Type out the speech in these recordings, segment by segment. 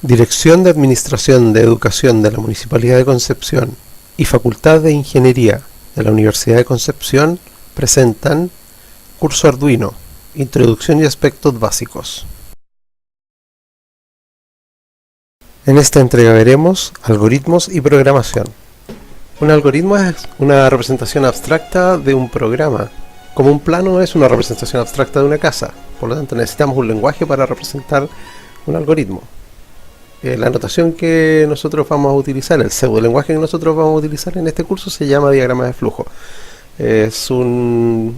Dirección de Administración de Educación de la Municipalidad de Concepción y Facultad de Ingeniería de la Universidad de Concepción presentan Curso Arduino, Introducción y Aspectos Básicos. En esta entrega veremos algoritmos y programación. Un algoritmo es una representación abstracta de un programa, como un plano es una representación abstracta de una casa. Por lo tanto, necesitamos un lenguaje para representar un algoritmo. La notación que nosotros vamos a utilizar, el pseudolenguaje que nosotros vamos a utilizar en este curso se llama diagrama de flujo. Es un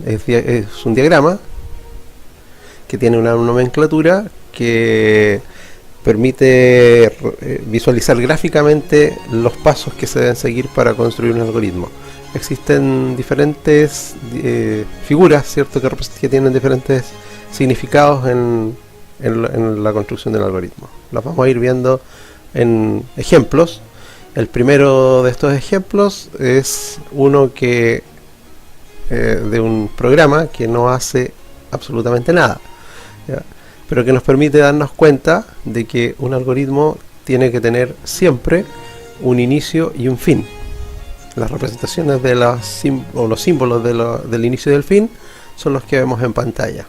diagrama que tiene una nomenclatura que permite visualizar gráficamente los pasos que se deben seguir para construir un algoritmo. Existen diferentes figuras, ¿cierto?, que tienen diferentes significados en la construcción del algoritmo. Las vamos a ir viendo en ejemplos. El primero de estos ejemplos es uno que de un programa que no hace absolutamente nada, ¿ya?, pero que nos permite darnos cuenta de que un algoritmo tiene que tener siempre un inicio y un fin. Las representaciones de los símbolos del inicio y del fin son los que vemos en pantalla.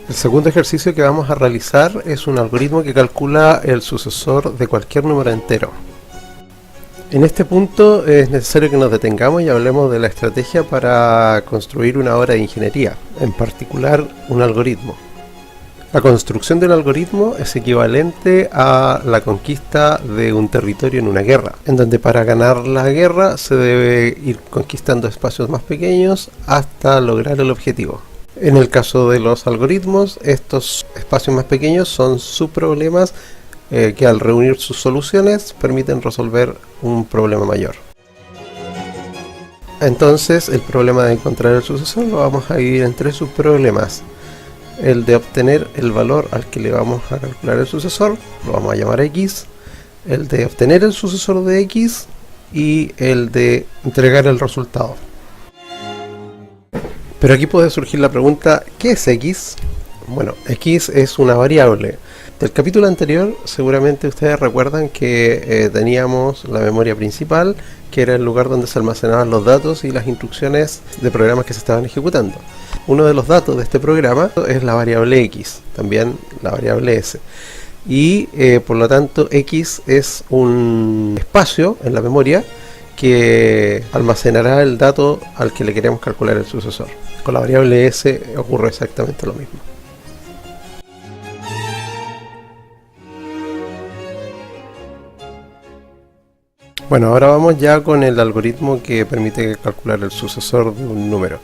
El segundo ejercicio que vamos a realizar es un algoritmo que calcula el sucesor de cualquier número entero. En este punto es necesario que nos detengamos y hablemos de la estrategia para construir una obra de ingeniería, en particular un algoritmo. La construcción del algoritmo es equivalente a la conquista de un territorio en una guerra, en donde para ganar la guerra se debe ir conquistando espacios más pequeños hasta lograr el objetivo. En el caso de los algoritmos, estos espacios más pequeños son subproblemas que al reunir sus soluciones permiten resolver un problema mayor. Entonces, el problema de encontrar el sucesor lo vamos a dividir en tres subproblemas. El de obtener el valor al que le vamos a calcular el sucesor, lo vamos a llamar x. El de obtener el sucesor de x y el de entregar el resultado. Pero aquí puede surgir la pregunta, ¿qué es x? Bueno, x es una variable. Del capítulo anterior seguramente ustedes recuerdan que teníamos la memoria principal, que era el lugar donde se almacenaban los datos y las instrucciones de programas que se estaban ejecutando. Uno de los datos de este programa es la variable x, también la variable s. Y por lo tanto x es un espacio en la memoria que almacenará el dato al que le queremos calcular el sucesor. Con la variable s ocurre exactamente lo mismo. Bueno, ahora vamos ya con el algoritmo que permite calcular el sucesor de un número.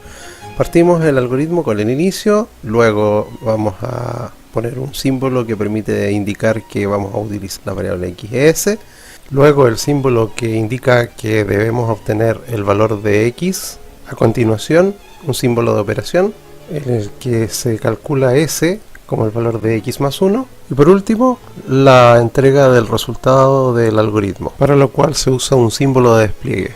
Partimos el algoritmo con el inicio, luego vamos a poner un símbolo que permite indicar que vamos a utilizar la variable xs. Luego el símbolo que indica que debemos obtener el valor de x. A continuación, un símbolo de operación en el que se calcula s como el valor de x más 1. Y por último, la entrega del resultado del algoritmo, para lo cual se usa un símbolo de despliegue.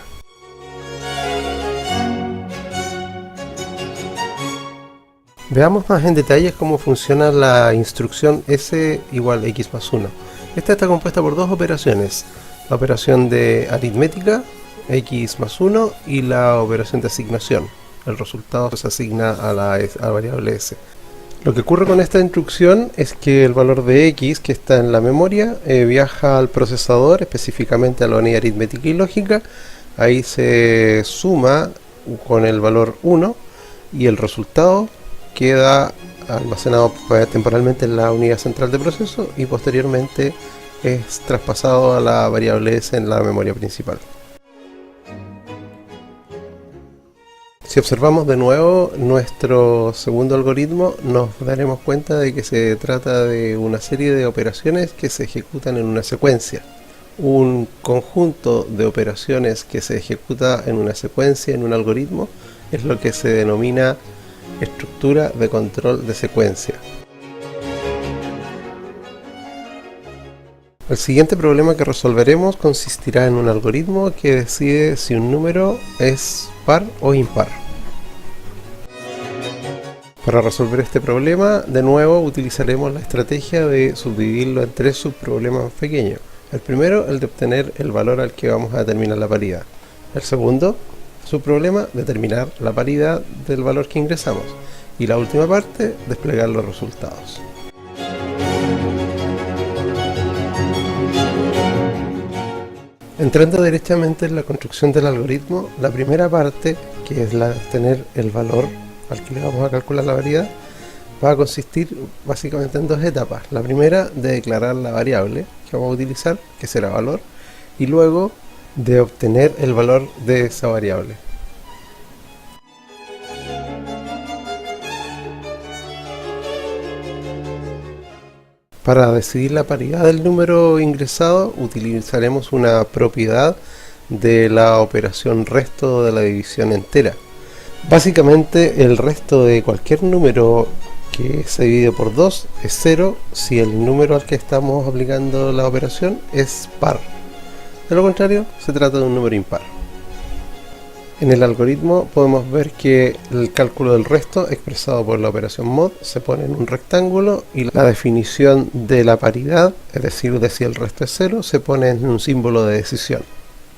Veamos más en detalle cómo funciona la instrucción s igual x más 1. Esta está compuesta por dos operaciones: la operación de aritmética, x más 1, y la operación de asignación. El resultado se asigna a la variable s. Lo que ocurre con esta instrucción es que el valor de x que está en la memoria viaja al procesador, específicamente a la unidad aritmética y lógica. Ahí se suma con el valor 1 y el resultado queda almacenado temporalmente en la unidad central de proceso y posteriormente es traspasado a la variable s en la memoria principal. Si observamos de nuevo nuestro segundo algoritmo, nos daremos cuenta de que se trata de una serie de operaciones que se ejecutan en una secuencia. Un conjunto de operaciones que se ejecuta en una secuencia en un algoritmo es lo que se denomina estructura de control de secuencia. El siguiente problema que resolveremos consistirá en un algoritmo que decide si un número es par o impar. Para resolver este problema, de nuevo utilizaremos la estrategia de subdividirlo en tres subproblemas pequeños. El primero, el de obtener el valor al que vamos a determinar la paridad. El segundo subproblema, determinar la paridad del valor que ingresamos. Y la última parte, desplegar los resultados. Entrando directamente en la construcción del algoritmo, la primera parte, que es la de obtener el valor al que le vamos a calcular la variedad, va a consistir básicamente en dos etapas. La primera, de declarar la variable que vamos a utilizar, que será valor, y luego de obtener el valor de esa variable. Para decidir la paridad del número ingresado, utilizaremos una propiedad de la operación resto de la división entera. Básicamente, el resto de cualquier número que se divide por 2 es 0 si el número al que estamos aplicando la operación es par. De lo contrario, se trata de un número impar. En el algoritmo podemos ver que el cálculo del resto expresado por la operación mod se pone en un rectángulo y la definición de la paridad, es decir, de si el resto es 0, se pone en un símbolo de decisión.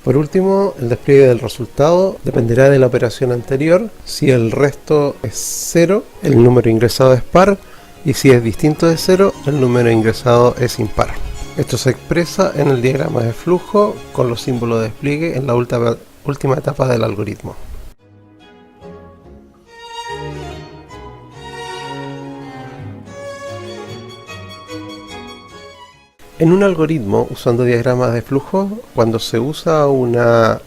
Por último, el despliegue del resultado dependerá de la operación anterior. Si el resto es 0, el número ingresado es par, y si es distinto de 0, el número ingresado es impar. Esto se expresa en el diagrama de flujo con los símbolos de despliegue en la última etapa del algoritmo. En un algoritmo, usando diagramas de flujo, cuando se usa un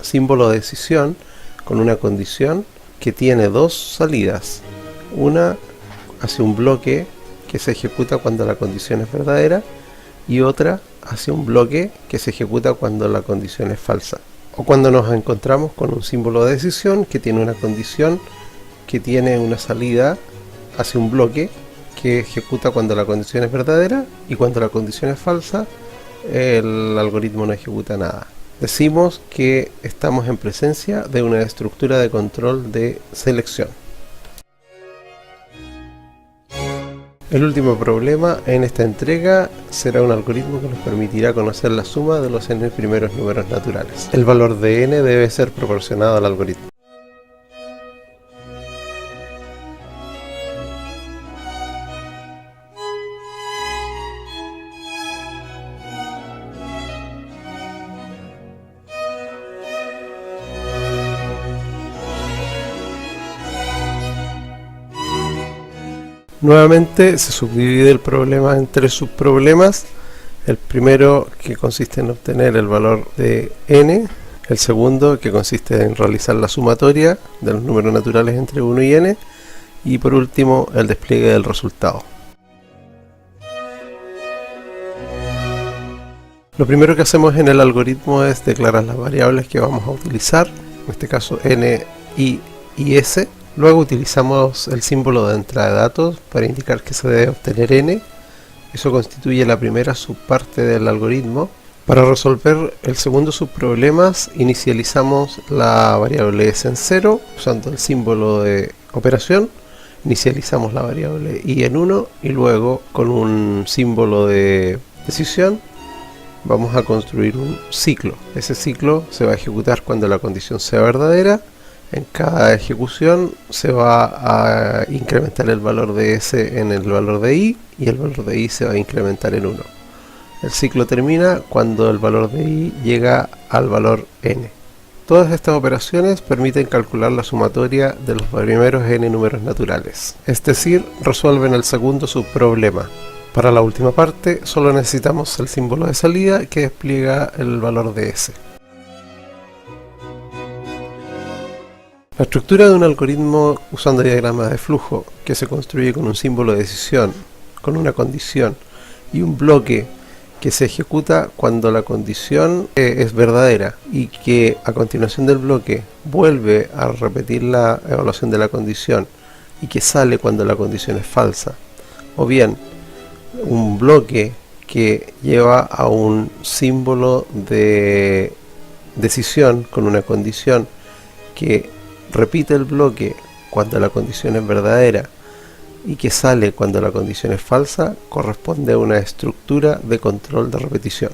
símbolo de decisión con una condición que tiene dos salidas, una hacia un bloque que se ejecuta cuando la condición es verdadera y otra hacia un bloque que se ejecuta cuando la condición es falsa, o cuando nos encontramos con un símbolo de decisión que tiene una condición que tiene una salida hacia un bloque que ejecuta cuando la condición es verdadera y cuando la condición es falsa, el algoritmo no ejecuta nada. Decimos que estamos en presencia de una estructura de control de selección. El último problema en esta entrega será un algoritmo que nos permitirá conocer la suma de los n primeros números naturales. El valor de n debe ser proporcionado al algoritmo. Nuevamente se subdivide el problema en tres subproblemas. El primero, que consiste en obtener el valor de n. El segundo, que consiste en realizar la sumatoria de los números naturales entre 1 y n. Y por último, el despliegue del resultado. Lo primero que hacemos en el algoritmo es declarar las variables que vamos a utilizar, en este caso n, i y s. Luego utilizamos el símbolo de entrada de datos para indicar que se debe obtener n. Eso constituye la primera subparte del algoritmo. Para resolver el segundo subproblema, inicializamos la variable s en 0 usando el símbolo de operación. Inicializamos la variable i en 1 y luego con un símbolo de decisión vamos a construir un ciclo. Ese ciclo se va a ejecutar cuando la condición sea verdadera. En cada ejecución se va a incrementar el valor de s en el valor de i y el valor de i se va a incrementar en 1. El ciclo termina cuando el valor de i llega al valor n. Todas estas operaciones permiten calcular la sumatoria de los primeros n números naturales, es decir, resuelven el segundo subproblema. Para la última parte solo necesitamos el símbolo de salida que despliega el valor de s. La estructura de un algoritmo usando diagramas de flujo que se construye con un símbolo de decisión, con una condición y un bloque que se ejecuta cuando la condición es verdadera y que a continuación del bloque vuelve a repetir la evaluación de la condición y que sale cuando la condición es falsa, o bien un bloque que lleva a un símbolo de decisión con una condición que repite el bloque cuando la condición es verdadera y que sale cuando la condición es falsa, corresponde a una estructura de control de repetición.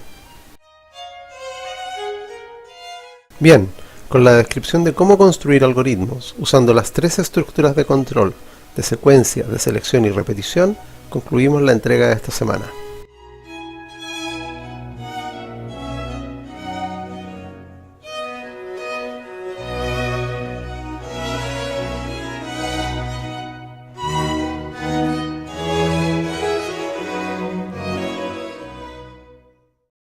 Bien, con la descripción de cómo construir algoritmos usando las tres estructuras de control de secuencia, de selección y repetición, concluimos la entrega de esta semana.